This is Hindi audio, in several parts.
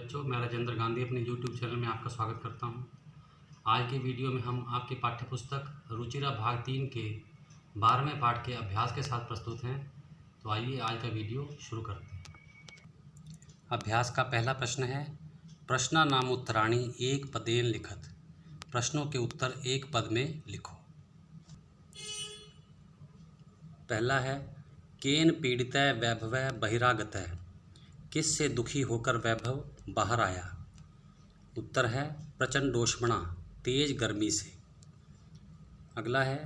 बच्चों, मैं राजेंद्र गांधी अपने यूट्यूब चैनल में आपका स्वागत करता हूं। आज की वीडियो में हम आपकी पाठ्यपुस्तक रुचिरा भाग 3 के 12वें पाठ के अभ्यास के साथ प्रस्तुत हैं। तो आइए आज का वीडियो शुरू करते हैं। अभ्यास का पहला प्रश्न है, प्रश्ना नाम उत्तराणी एक पदेन लिखत। प्रश्नों के उत्तर एक पद में लिखो। पहला है, केन पीड़ितः वैभवः बहिरागतः। किससे दुखी होकर वैभव बाहर आया? उत्तर है प्रचंडोष्मणा, तेज गर्मी से। अगला है,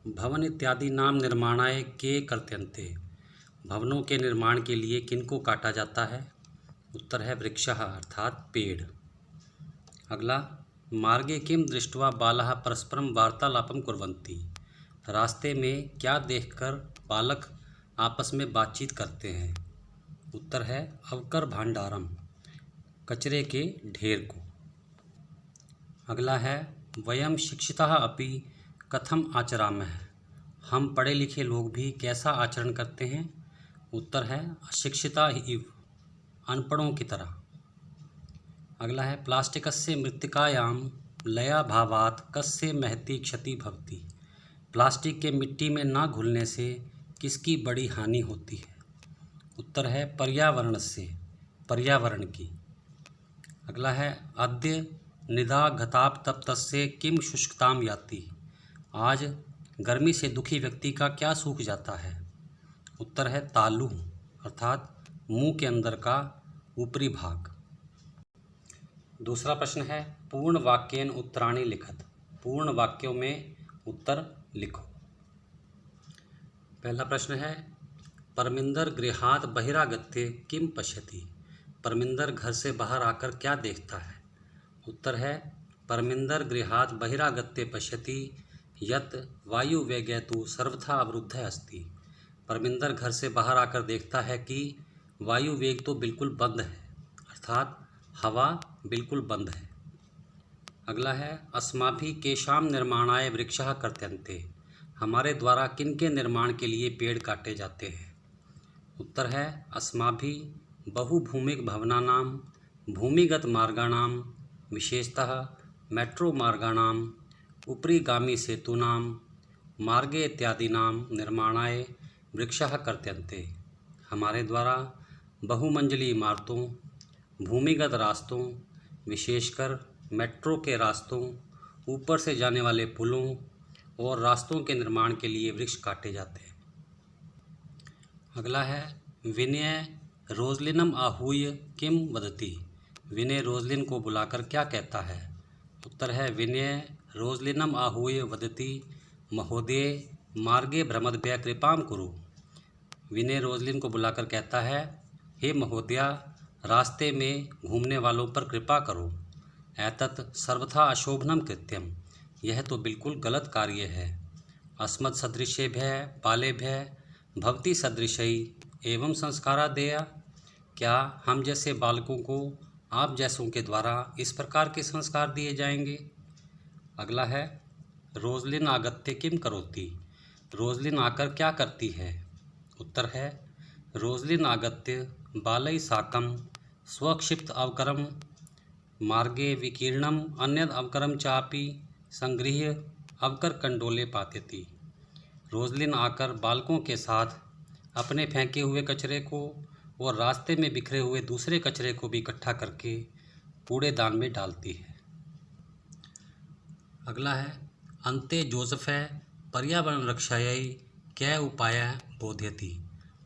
भवन इत्यादि नाम निर्माणाय के कर्त्यन्ते। भवनों के निर्माण के लिए किनको काटा जाता है? उत्तर है वृक्षः अर्थात पेड़। अगला, मार्गे किम दृष्ट्वा बालाः परस्परम वार्तालापम कुर्वन्ति। रास्ते में क्या देखकर बालक आपस में बातचीत करते हैं? उत्तर है अवकर भांडारम, कचरे के ढेर को। अगला है, वयम शिक्षिताः अपि कथम आचरामः। हम पढ़े लिखे लोग भी कैसा आचरण करते हैं? उत्तर है अशिक्षिता इव, अनपढ़ों की तरह। अगला है, प्लास्टिकस्य मृत्तिकायां लयाभावात् कस्य महती क्षति भवति। प्लास्टिक के मिट्टी में ना घुलने से किसकी बड़ी हानि होती है? उत्तर है पर्यावरण से, पर्यावरण की। अगला है, अद्य निदाघताप तप्तस्य किम शुष्कताम याति। आज गर्मी से दुखी व्यक्ति का क्या सूख जाता है? उत्तर है तालु अर्थात मुंह के अंदर का ऊपरी भाग। दूसरा प्रश्न है, पूर्ण वाक्येन उत्तराणि लिखत। पूर्ण वाक्यों में उत्तर लिखो। पहला प्रश्न है, परमिंदर गृहात् बहिरागत्य किम पश्यति। परमिंदर घर से बाहर आकर क्या देखता है? उत्तर है परमिंदर गृहात् बहिरागत्य पश्यति यत् वायुवेगः तु सर्वथा अवरुद्धः अस्ति। परमिंदर घर से बाहर आकर देखता है कि वायु वेग तो बिल्कुल बंद है, अर्थात हवा बिल्कुल बंद है। अगला है, अस्माभिः केषां निर्माणाय वृक्षः कर्त्यन्ते। हमारे द्वारा किनके निर्माण के लिए पेड़ काटे जाते हैं? उत्तर है अस्माभिः बहुभूमिक भवनानां भूमिगत मार्गाणां विशेषतः मेट्रो मार्गाणां उपरिगामी सेतूनां मार्गे इत्यादीनां निर्माणाय वृक्षः कर्त्यन्ते। हमारे द्वारा बहुमंजिली इमारतों, भूमिगत रास्तों, विशेषकर मेट्रो के रास्तों, ऊपर से जाने वाले पुलों और रास्तों के निर्माण के लिए वृक्ष काटे जाते हैं। अगला है, विनय रोजलिनम आहूय किम वदति। विनय रोजलिन को बुलाकर क्या कहता है? उत्तर है विनय रोजलिनम आहूय वदति महोदय मार्गे भ्रमद्भ्यः कृपाम कुरु। विनय रोजलिन को बुलाकर कहता है, हे महोदया, रास्ते में घूमने वालों पर कृपा करो। एतत् सर्वथा अशोभनम कृत्यम। यह तो बिल्कुल गलत कार्य है। अस्मत् सदृशेभ्यः बालेभ्यः भवती सदृशई एवं संस्कारा देया। क्या हम जैसे बालकों को आप जैसों के द्वारा इस प्रकार के संस्कार दिए जाएंगे? अगला है, रोजलिन आगत्य किम करोति। रोजलिन आकर क्या करती है? उत्तर है रोजलिन आगत्य बालै साकं स्वक्षिप्त अवकरम मार्गे विकीर्णम अन्यद अवकरम चापि संगृह्य अवकर कंडोले पात्यति। रोजलिन आकर बालकों के साथ अपने फेंके हुए कचरे को और रास्ते में बिखरे हुए दूसरे कचरे को भी इकट्ठा करके कूड़ेदान में डालती है। अगला है, अन्ते जोसेफः पर्यावरण रक्षायै क्या उपाय बोध्यति।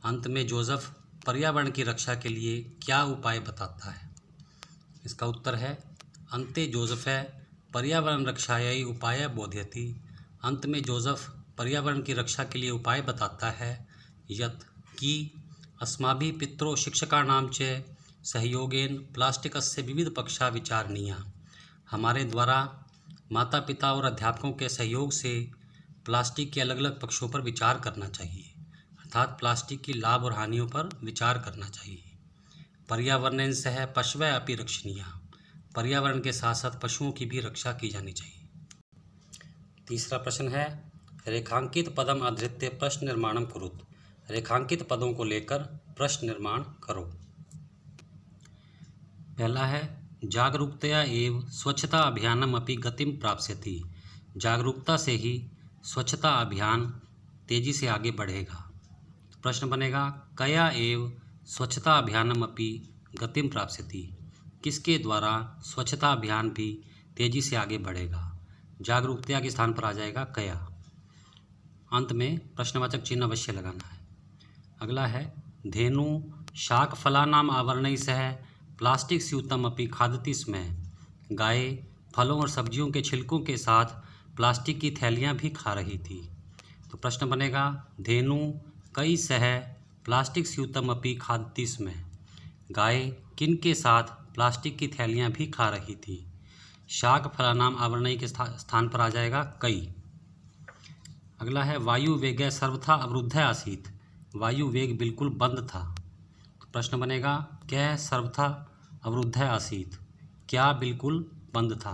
अंत में जोसेफ पर्यावरण की रक्षा के लिए क्या उपाय बताता है? इसका उत्तर है अन्ते जोसेफः पर्यावरण रक्षायै उपाय बोध्यति। अंत में जोसेफ पर्यावरण की रक्षा के लिए उपाय बताता है यत् कि अस्माभिः पितरो शिक्षकाणां च सहयोगेन प्लास्टिकस्य विविध पक्षा विचारणीया। हमारे द्वारा माता पिता और अध्यापकों के सहयोग से प्लास्टिक के अलग अलग पक्षों पर विचार करना चाहिए, अर्थात प्लास्टिक की लाभ और हानियों पर विचार करना चाहिए। पर्यावरणेन सह पशवः अपि रक्षणीया। पर्यावरण के साथ साथ पशुओं की भी रक्षा की जानी चाहिए। तीसरा प्रश्न है, रेखांकित पदम आधृत्य प्रश्न निर्माणम कुरुत। रेखांकित पदों को लेकर प्रश्न निर्माण करो। पहला है जागरूकतया एव स्वच्छता अभियानम अपि गतिम प्राप्स्यति। जागरूकता से ही स्वच्छता अभियान तेजी से आगे बढ़ेगा। प्रश्न बनेगा कया एव स्वच्छता अभियानम अपि गतिम प्राप्स्यति। किसके द्वारा स्वच्छता अभियान भी तेजी से आगे बढ़ेगा। जागरूकता के स्थान पर आ जाएगा कया। अंत में प्रश्नवाचक चिन्ह अवश्य लगाना है। अगला है धेनु शाक फलानाम आवरणै सह प्लास्टिक स्यूतम अपि खादति स्म। गाय फलों और सब्जियों के छिलकों के साथ प्लास्टिक की थैलियां भी खा रही थी। तो प्रश्न बनेगा धेनु कई सह प्लास्टिक स्यूतम अपि खादति स्म। गाय किन के साथ प्लास्टिक की थैलियां भी खा रही थी। शाक फलानाम आवरणै के स्थान पर आ जाएगा कई। अगला है वायु वेग सर्वथा अवरुद्ध आसीत। वायु वेग बिल्कुल बंद था। प्रश्न बनेगा क्या सर्वथा अवरुद्ध आसीत। क्या बिल्कुल बंद था।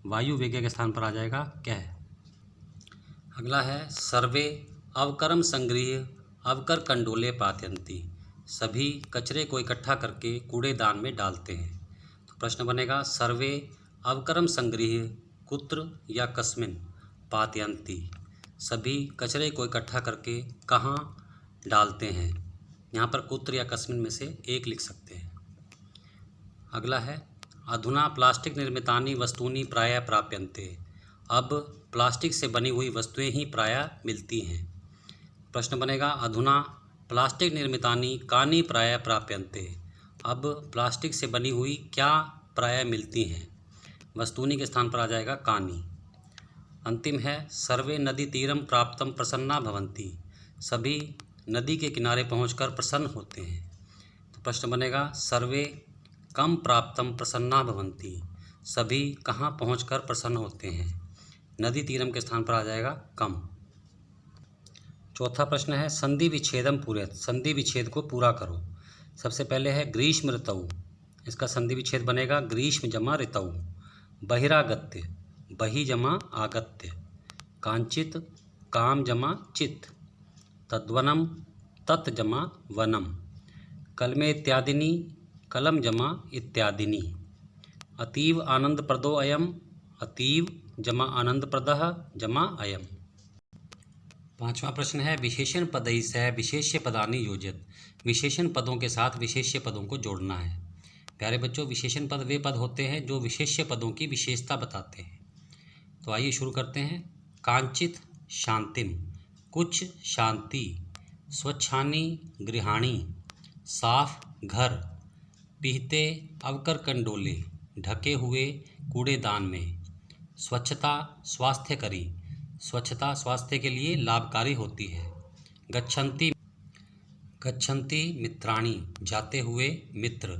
वायु वेग के स्थान पर आ जाएगा क्या। अगला है सर्वे अवकरम संग्रह अवकर कंडोले पातयन्ति। सभी कचरे को इकट्ठा करके कूड़ेदान में डालते हैं। तो प्रश्न बनेगा सर्वे अवकरम संग्रह कुत्र या कस्मिन पातयन्ति। सभी कचरे को इकट्ठा करके कहाँ डालते हैं। यहाँ पर कुत्र या कस्मिन में से एक लिख सकते हैं। अगला है अधुना प्लास्टिक निर्मितानि वस्तूनि प्रायः प्राप्यन्ते। अब प्लास्टिक से बनी हुई वस्तुएं ही प्रायः मिलती हैं। प्रश्न बनेगा अधुना प्लास्टिक निर्मितानि कानि प्रायः प्राप्यन्ते। अब प्लास्टिक से बनी हुई क्या प्रायः मिलती हैं। वस्तूनि के स्थान पर आ जाएगा कानि। अंतिम है सर्वे नदी तीरम प्राप्तम प्रसन्ना भवन्ति। सभी नदी के किनारे पहुंचकर प्रसन्न होते हैं। तो प्रश्न बनेगा सर्वे कम प्राप्तम प्रसन्ना भवन्ति। सभी कहाँ पहुंचकर प्रसन्न होते हैं। नदी तीरम के स्थान पर आ जाएगा कम। चौथा प्रश्न है संधि विच्छेदम पूरयत। संधि विच्छेद को पूरा करो। सबसे पहले है ग्रीष्म ऋतु। इसका संधि विच्छेद बनेगा ग्रीष्म जमा ऋतु। बहिरागत्य बहि जमा आगत्य। कांचित काम जमा चित। तद्वनम तत् जमा वनम। कलमे इत्यादिनी कलम जमा इत्यादिनी। अतीव आनंदप्रदो अयम। अतीव जमा आनंदप्रदः जमा अयम। पांचवा प्रश्न है विशेषण पदैः सह विशेष्य पदानि योजयत। विशेषण पदों के साथ विशेष्य पदों को जोड़ना है। प्यारे बच्चों विशेषण पद वे पद होते हैं जो विशेष्य पदों की विशेषता बताते हैं। तो आइए शुरू करते हैं। कांचित शांतिम कुछ शांति। स्वच्छानि गृहाणि साफ घर। पीहते अवकर कंडोले ढके हुए कूड़ेदान में। स्वच्छता स्वास्थ्यकरी स्वच्छता स्वास्थ्य के लिए लाभकारी होती है। गच्छन्ति गच्छन्ति मित्राणि जाते हुए मित्र।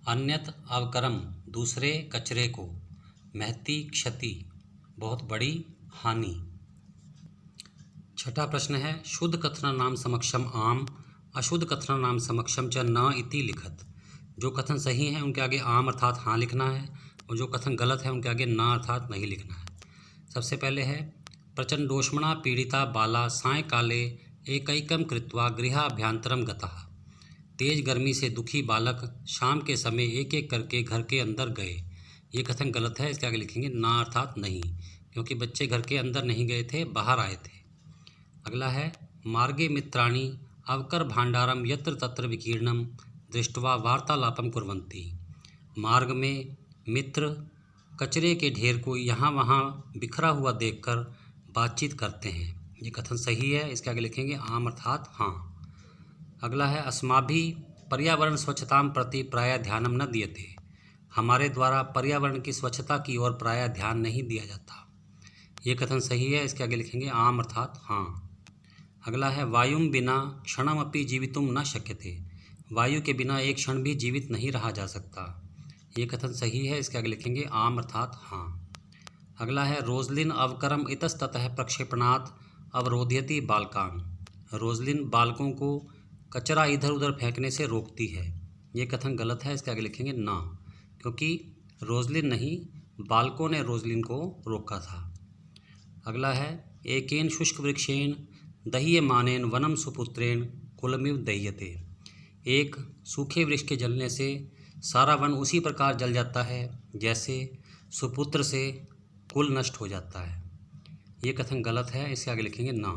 अन्यत अवकरम दूसरे कचरे को। महती क्षति बहुत बड़ी हानि। छठा प्रश्न है शुद्ध कथन नाम समक्षम आम अशुद्ध कथन नाम समक्षम च न इति लिखत। जो कथन सही है उनके आगे आम अर्थात हाँ लिखना है और जो कथन गलत है उनके आगे न अर्थात नहीं लिखना है। सबसे पहले है प्रचंडोष्मणा पीड़िता बाला सायंकाले एकैकम कृत्वा गृहाभ्यंतरम गतः। तेज गर्मी से दुखी बालक शाम के समय एक एक करके घर के अंदर गए। ये कथन गलत है। इसके आगे लिखेंगे ना अर्थात नहीं, क्योंकि बच्चे घर के अंदर नहीं गए थे, बाहर आए थे। अगला है मार्गे मित्राणि अवकर भांडारम यत्र तत्र विकीर्णम दृष्ट्वा वार्तालापम कुर्वन्ति। मार्ग में मित्र कचरे के ढेर को यहाँ वहाँ बिखरा हुआ देखकर बातचीत करते हैं। ये कथन सही है। इसके आगे लिखेंगे आम अर्थात हाँ। अगला है अस्माभिः पर्यावरण स्वच्छतां प्रति प्रायः ध्यानम न दीयते। हमारे द्वारा पर्यावरण की स्वच्छता की ओर प्रायः ध्यान नहीं दिया जाता। ये कथन सही है। इसके आगे लिखेंगे आम अर्थात हाँ। अगला है वायुम बिना क्षणमपि जीवितुम न शक्यते। वायु के बिना एक क्षण भी जीवित नहीं रहा जा सकता। ये कथन सही है। इसके आगे लिखेंगे आम अर्थात हाँ। अगला है रोजलिन अवकरम इतस्ततः प्रक्षेपणात् अवरोधयति बालकान। रोजलिन बालकों को कचरा इधर उधर फेंकने से रोकती है। ये कथन गलत है। इसके आगे लिखेंगे ना, क्योंकि रोजलिन नहीं बालकों ने रोजलिन को रोका था। अगला है एकेन शुष्क वृक्षेण दह्यमानेन वनम सुपुत्रेण कुलमिव दह्यते। एक सूखे वृक्ष के जलने से सारा वन उसी प्रकार जल जाता है जैसे सुपुत्र से कुल नष्ट हो जाता है। ये कथन गलत है, इसके आगे लिखेंगे ना,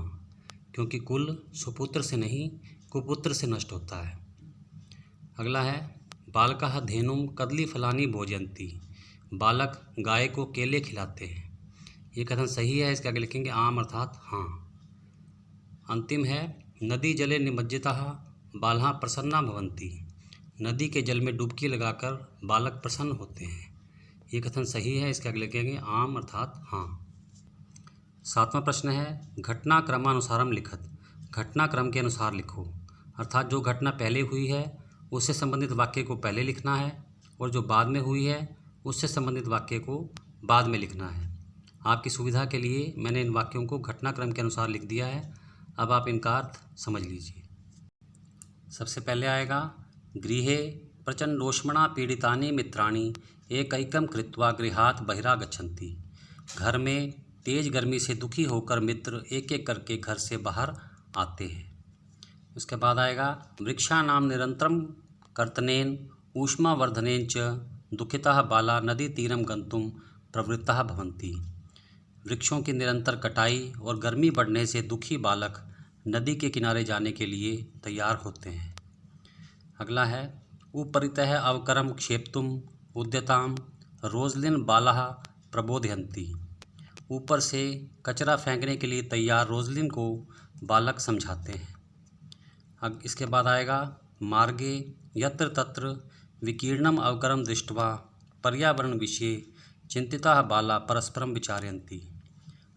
क्योंकि कुल सुपुत्र से नहीं कुपुत्र से नष्ट होता है। अगला है बालकः धेनुम कदली फलानी भोजयन्ति, बालक गाय को केले खिलाते हैं। ये कथन सही है, इसके आगे लिखेंगे आम अर्थात हाँ। अंतिम है नदी जले निमज्जितः बालः प्रसन्ना भवन्ति, नदी के जल में डुबकी लगाकर बालक प्रसन्न होते हैं। ये कथन सही है, इसके आगे लिखेंगे आम अर्थात हाँ। 7वां प्रश्न है घटनाक्रमानुसारम लिखत, घटनाक्रम के अनुसार लिखो, अर्थात जो घटना पहले हुई है उससे संबंधित वाक्य को पहले लिखना है और जो बाद में हुई है उससे संबंधित वाक्य को बाद में लिखना है। आपकी सुविधा के लिए मैंने इन वाक्यों को घटनाक्रम के अनुसार लिख दिया है, अब आप इनका अर्थ समझ लीजिए। सबसे पहले आएगा गृहे प्रचंडोष्मणा पीड़ितानि मित्राणि एकैकं कृत्वा गृहात् बहिरागच्छन्ति, घर में तेज गर्मी से दुखी होकर मित्र एक एक करके घर से बाहर आते हैं। उसके बाद आएगा वृक्षाणां निरंतरं कर्तनेन ऊष्मावर्धनेन च दुखिताः बाला नदी तीरं गन्तुं प्रवृत्ताः भवन्ति, वृक्षों की निरंतर कटाई और गर्मी बढ़ने से दुखी बालक नदी के किनारे जाने के लिए तैयार होते हैं। अगला है उपरितः अवकरम क्षेप्तुम उद्यताम रोजलिन बालाः प्रबोधयन्ति, ऊपर से कचरा फेंकने के लिए तैयार रोजलिन को बालक समझाते हैं। अब इसके बाद आएगा मार्गे यत्र तत्र विकीर्णम अवकरम दृष्ट्वा पर्यावरण विषये चिंतिताः बाला परस्परम विचारयन्ति,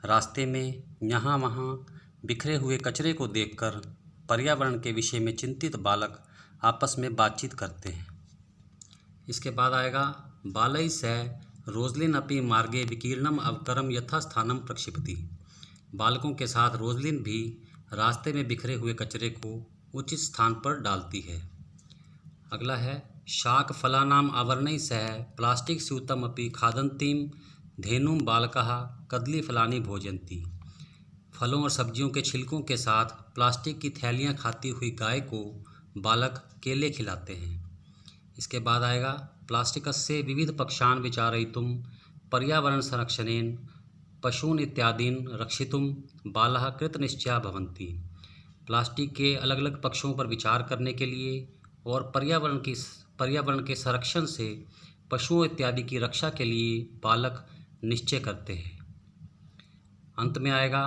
रास्ते में यहाँ वहाँ बिखरे हुए कचरे को देखकर पर्यावरण के विषय में चिंतित बालक आपस में बातचीत करते हैं। इसके बाद आएगा बालै स रोजलिन अपि मार्गे विकीर्णम अवकरम यथास्थानम प्रक्षिपति, बालकों के साथ रोजलिन भी रास्ते में बिखरे हुए कचरे को उचित स्थान पर डालती है। अगला है शाक फलानाम आवरणैः सह प्लास्टिक स्यूतम अपि खादन्तीम धेनुम बालकः कदली फलानी भोजयन्ति, फलों और सब्जियों के छिलकों के साथ प्लास्टिक की थैलियाँ खाती हुई गाय को बालक केले खिलाते हैं। इसके बाद आएगा प्लास्टिकस्य विविध पक्षान् विचारयितुं पर्यावरण संरक्षणेन पशून् इत्यादीन् रक्षितुं बालाः कृतनिश्चया भवन्ति, प्लास्टिक के अलग अलग पक्षों पर विचार करने के लिए और पर्यावरण के संरक्षण से पशुओं इत्यादि की रक्षा के लिए बालक निश्चय करते हैं। अंत में आएगा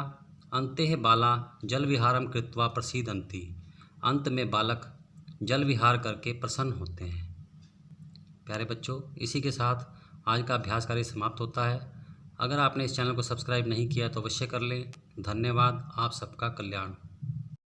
अंते बाला जल विहारम कृत्वा प्रसीदन्ति, अंत में बालक जल विहार करके प्रसन्न होते हैं। प्यारे बच्चों, इसी के साथ आज का अभ्यास कार्य समाप्त होता है। अगर आपने इस चैनल को सब्सक्राइब नहीं किया तो अवश्य कर लें। धन्यवाद। आप सबका कल्याण।